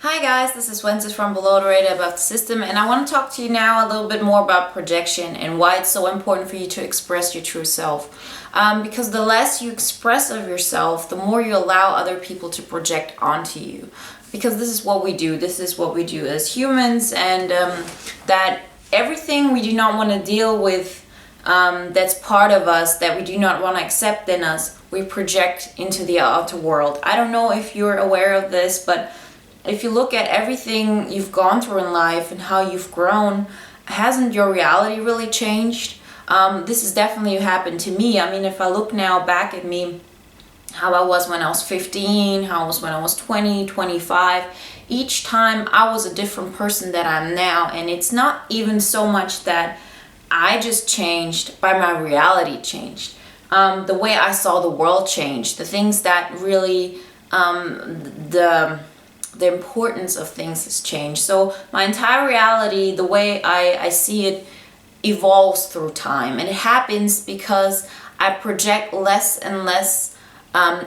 Hi guys, this is Wenzes from Below the Radar Above the System, and I want to talk to you now a little bit more about projection and why it's so important for you to express your true self. Because the less you express of yourself, the more you allow other people to project onto you. Because this is what we do. This is what we do as humans, and that everything we do not want to deal with, that's part of us, that we do not want to accept in us, we project into the outer world. I don't know if you're aware of this, but if you look at everything you've gone through in life and how you've grown, hasn't your reality really changed? This has definitely happened to me. I mean, if I look now back at me, how I was when I was 15, how I was when I was 20, 25, each time I was a different person than I'm now. And it's not even so much that I just changed, but my reality changed. The way I saw the world changed, the things that really, the importance of things has changed. So my entire reality, the way I see it, evolves through time. And it happens because I project less and less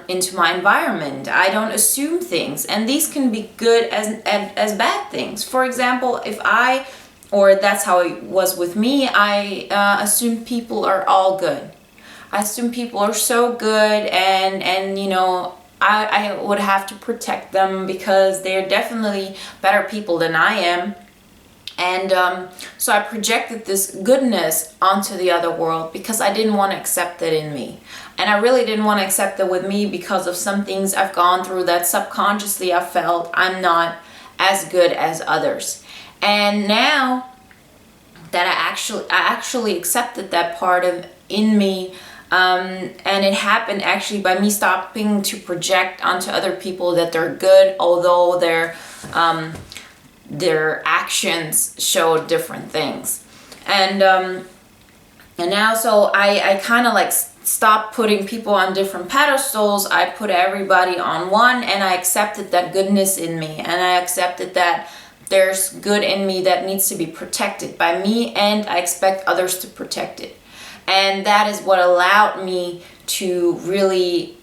into my environment. I don't assume things. And these can be good as bad things. For example, that's how it was with me, I assume people are all good. I assume people are so good and I would have to protect them because they're definitely better people than I am. And so I projected this goodness onto the other world because I didn't want to accept it in me. And I really didn't want to accept it with me because of some things I've gone through that subconsciously I felt I'm not as good as others. And now that I actually accepted that part of in me, and it happened actually by me stopping to project onto other people that they're good, although their actions show different things. And now, so I kind of like stopped putting people on different pedestals. I put everybody on one, and I accepted that goodness in me, and I accepted that there's good in me that needs to be protected by me, and I expect others to protect it. And that is what allowed me to really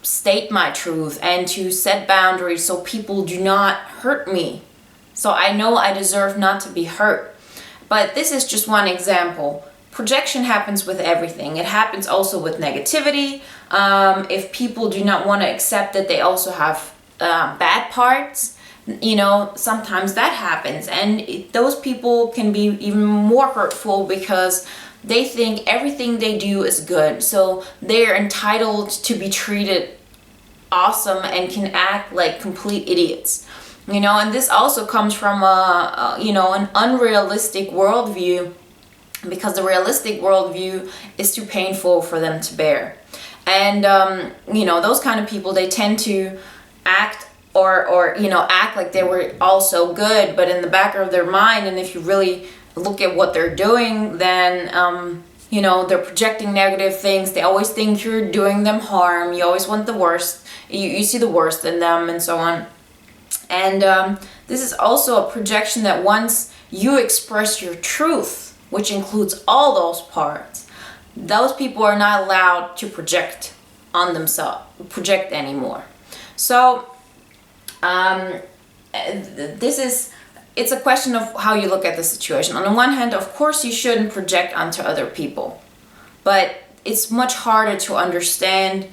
state my truth and to set boundaries so people do not hurt me. So I know I deserve not to be hurt. But this is just one example. Projection happens with everything. It happens also with negativity. If people do not want to accept that they also have bad parts, sometimes that happens. And those people can be even more hurtful because they think everything they do is good. So they're entitled to be treated awesome and can act like complete idiots. And this also comes from an unrealistic worldview, because the realistic worldview is too painful for them to bear. And those kind of people, they tend to act act like they were also good, but in the back of their mind, and if you really look at what they're doing, then they're projecting negative things. They always think you're doing them harm. You always want the worst. You see the worst in them, and so on. And this is also a projection that once you express your truth, which includes all those parts, those people are not allowed to project on themselves, project anymore. So it's a question of how you look at the situation. On the one hand, of course, you shouldn't project onto other people, but it's much harder to understand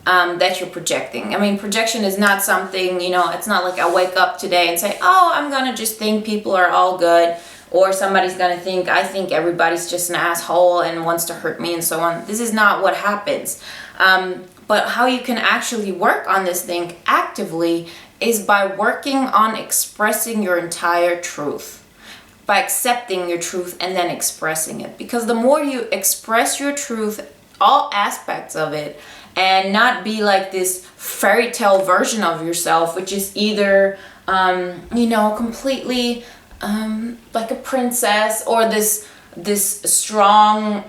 that you're projecting. I mean, projection is not something, it's not like I wake up today and say, oh, I'm going to just think people are all good, or somebody's going to think, I think everybody's just an asshole and wants to hurt me and so on. This is not what happens. But how you can actually work on this thing actively is by working on expressing your entire truth, by accepting your truth and then expressing it. Because the more you express your truth, all aspects of it, and not be like this fairy tale version of yourself, which is either, completely like a princess, or this strong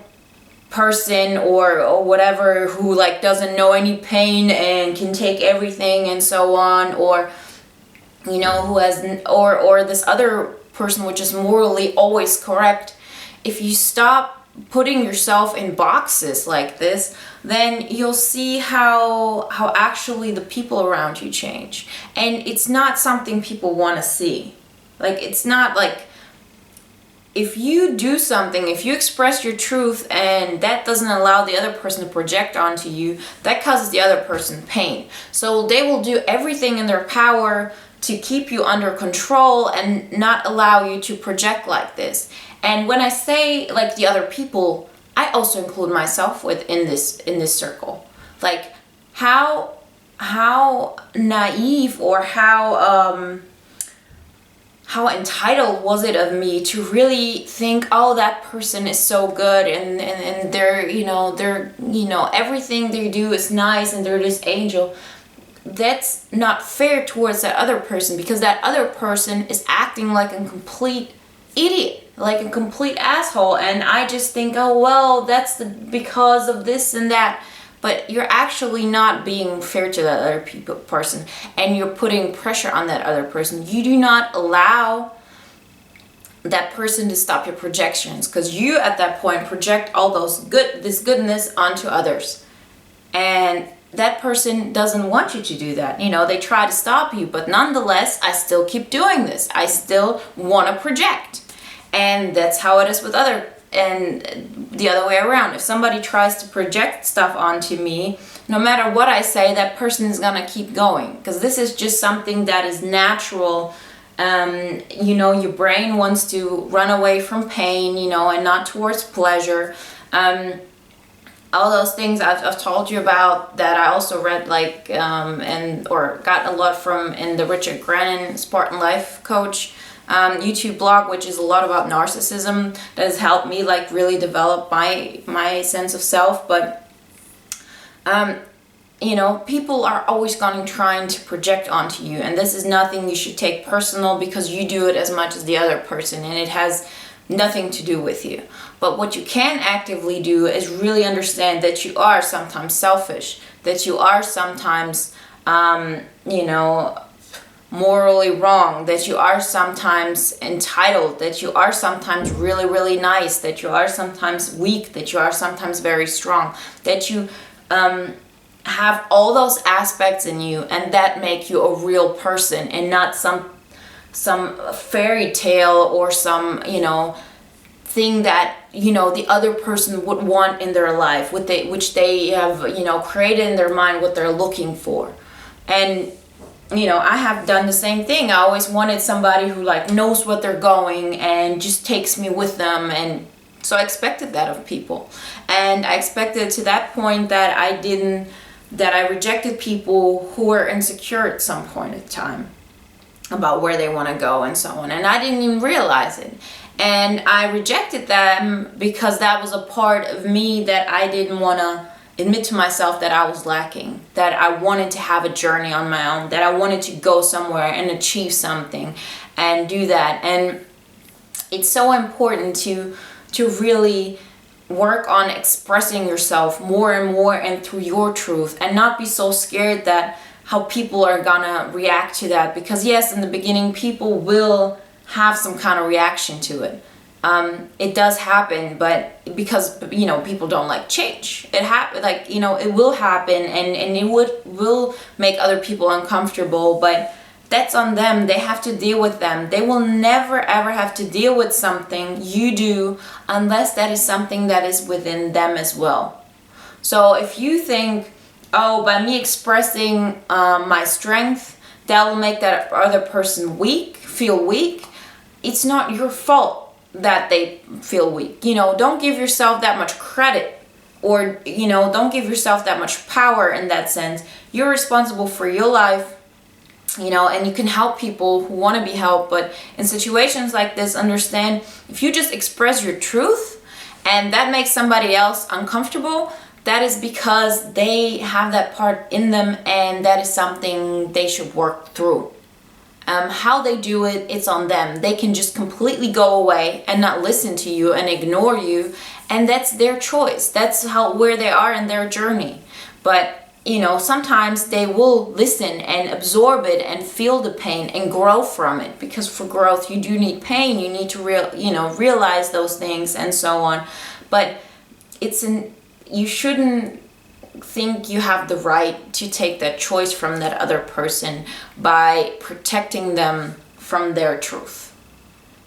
person or whatever who like doesn't know any pain and can take everything and so on, or who has or this other person which is morally always correct. If you stop putting yourself in boxes like this, then you'll see how actually the people around you change. And it's not something people want to see. Like, it's not like, if you do something, if you express your truth and that doesn't allow the other person to project onto you, that causes the other person pain. So they will do everything in their power to keep you under control and not allow you to project like this. And when I say like the other people, I also include myself in this circle. Like, how naive or how entitled was it of me to really think, oh, that person is so good and they're everything they do is nice and they're this angel. That's not fair towards that other person, because that other person is acting like a complete idiot, like a complete asshole, and I just think, oh well, that's because of this and that. But you're actually not being fair to that other person, and you're putting pressure on that other person. You do not allow that person to stop your projections, because you at that point project all this goodness onto others, and that person doesn't want you to do that. They try to stop you, but nonetheless, I still keep doing this. I still want to project, and that's how it is with and the other way around. If somebody tries to project stuff onto me, no matter what I say, that person is gonna keep going, because this is just something that is natural. Your brain wants to run away from pain, and not towards pleasure. All those things I've told you about, that I also read or got a lot from in the Richard Grannon Spartan Life Coach YouTube blog, which is a lot about narcissism, that has helped me like really develop my sense of self. But people are always trying to project onto you, and this is nothing you should take personal, because you do it as much as the other person, and it has nothing to do with you. But what you can actively do is really understand that you are sometimes selfish, that you are sometimes morally wrong, that you are sometimes entitled, that you are sometimes really, really nice, that you are sometimes weak, that you are sometimes very strong, that you have all those aspects in you, and that make you a real person, and not some fairy tale or some thing that the other person would want in their life, which they have created in their mind what they're looking for. And I have done the same thing. I always wanted somebody who like knows what they're going and just takes me with them, and so I expected that of people. And I expected to that point that I rejected people who were insecure at some point in time about where they want to go and so on, and I didn't even realize it. And I rejected them because that was a part of me that I didn't want to admit to myself that I was lacking, that I wanted to have a journey on my own, that I wanted to go somewhere and achieve something and do that. And it's so important to really work on expressing yourself more and more and through your truth, and not be so scared that how people are gonna react to that, because yes, in the beginning people will have some kind of reaction to it. It does happen, but because people don't like change, it will happen, and it will make other people uncomfortable, but that's on them. They have to deal with them. They will never ever have to deal with something you do unless that is something that is within them as well. So if you think, oh, by me expressing my strength, that will make that other person feel weak, it's not your fault that they feel weak. Don't give yourself that much credit, or don't give yourself that much power in that sense. You're responsible for your life, and you can help people who want to be helped. But in situations like this, understand, if you just express your truth and that makes somebody else uncomfortable, that is because they have that part in them, and that is something they should work through. How they do it, it's on them. They can just completely go away and not listen to you and ignore you, and that's their choice. That's where they are in their journey. But sometimes they will listen and absorb it and feel the pain and grow from it, because for growth you do need pain. You need to realize those things and so on. But you shouldn't think you have the right to take that choice from that other person by protecting them from their truth.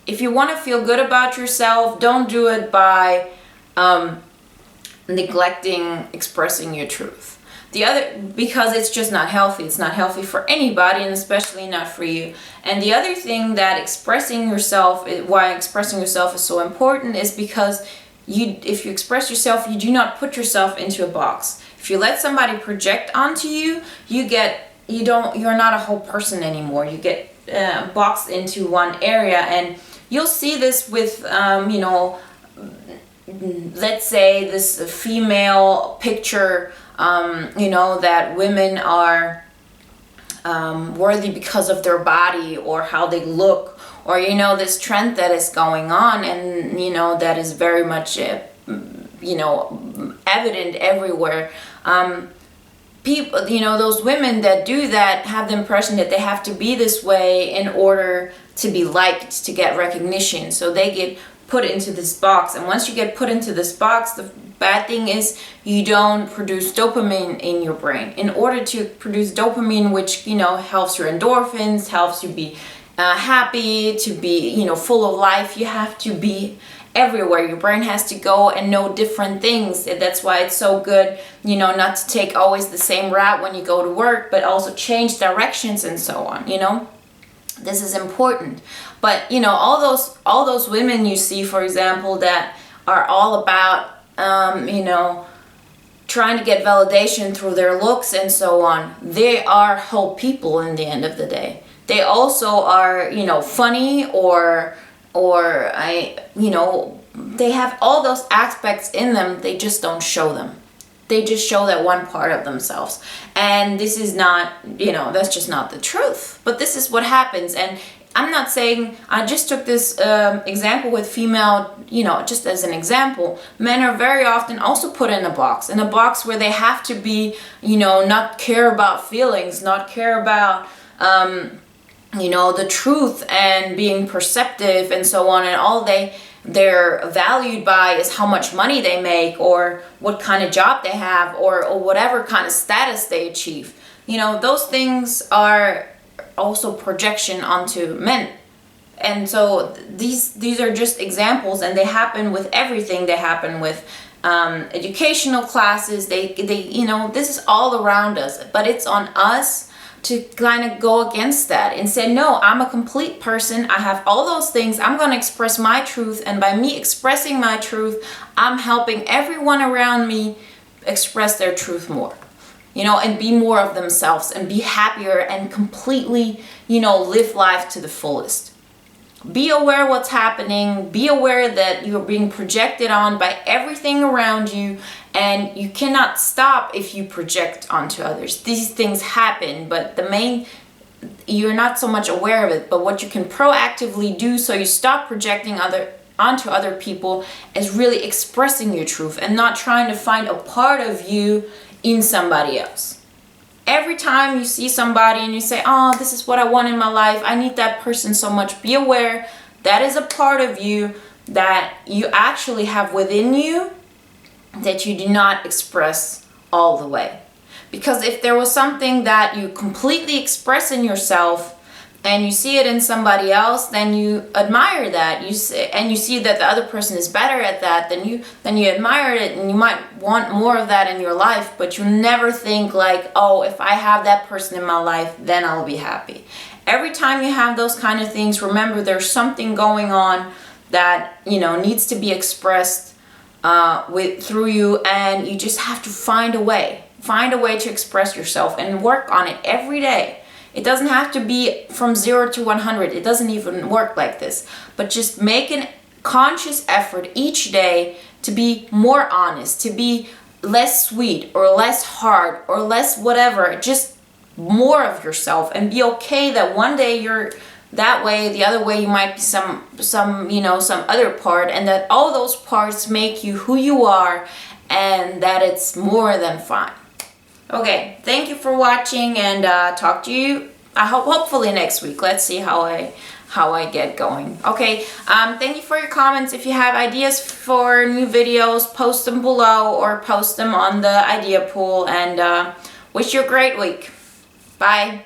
If you want to feel good about yourself, don't do it by neglecting expressing your truth. Because it's just not healthy. It's not healthy for anybody, and especially not for you. And the other thing that why expressing yourself is so important is because if you express yourself, you do not put yourself into a box. If you let somebody project onto you, you're not a whole person anymore. You get boxed into one area, and you'll see this with let's say this female picture, that women are worthy because of their body or how they look, or this trend that is going on, and that is very much evident everywhere. People, those women that do that have the impression that they have to be this way in order to be liked, to get recognition. So they get put into this box, and once you get put into this box, the bad thing is you don't produce dopamine in your brain. In order to produce dopamine, which helps your endorphins, helps you be happy, to be full of life, you have to be everywhere. Your brain has to go and know different things. That's why it's so good not to take always the same route when you go to work, but also change directions and so on. This is important. But all those women you see, for example, that are all about trying to get validation through their looks and so on, they are whole people in the end of the day. They also are funny, or they have all those aspects in them, they just don't show them. They just show that one part of themselves. And this is not, that's just not the truth. But this is what happens. And I'm not saying, I just took this example with female, just as an example. Men are very often also put in a box where they have to be, not care about feelings, not care about, the truth and being perceptive and so on. And all they're valued by is how much money they make, or what kind of job they have, or whatever kind of status they achieve. Those things are also projection onto men. And so these are just examples, and they happen with everything. They happen with educational classes. They this is all around us, but it's on us to kind of go against that and say, no, I'm a complete person. I have all those things. I'm going to express my truth. And by me expressing my truth, I'm helping everyone around me express their truth more, and be more of themselves and be happier and completely, live life to the fullest. Be aware what's happening. Be aware that you're being projected on by everything around you, and you cannot stop if you project onto others. These things happen, but you're not so much aware of it. But what you can proactively do so you stop projecting onto other people is really expressing your truth and not trying to find a part of you in somebody else. Every time you see somebody and you say, oh, this is what I want in my life, I need that person so much, be aware that is a part of you that you actually have within you that you do not express all the way. Because if there was something that you completely express in yourself and you see it in somebody else, then you admire that. You see that the other person is better at that, then you admire it, and you might want more of that in your life, but you never think like, oh, if I have that person in my life, then I'll be happy. Every time you have those kind of things, remember there's something going on that needs to be expressed through you, and you just have to find a way to express yourself and work on it every day. It doesn't have to be from 0 to 100. It doesn't even work like this. But just make a conscious effort each day to be more honest, to be less sweet or less hard or less whatever. Just more of yourself, and be okay that one day you're that way, the other way you might be some other part, and that all those parts make you who you are, and that it's more than fine. Okay, thank you for watching, and talk to you hopefully next week. Let's see how I get going. Okay, thank you for your comments. If you have ideas for new videos, post them below or post them on the idea pool, and wish you a great week. Bye.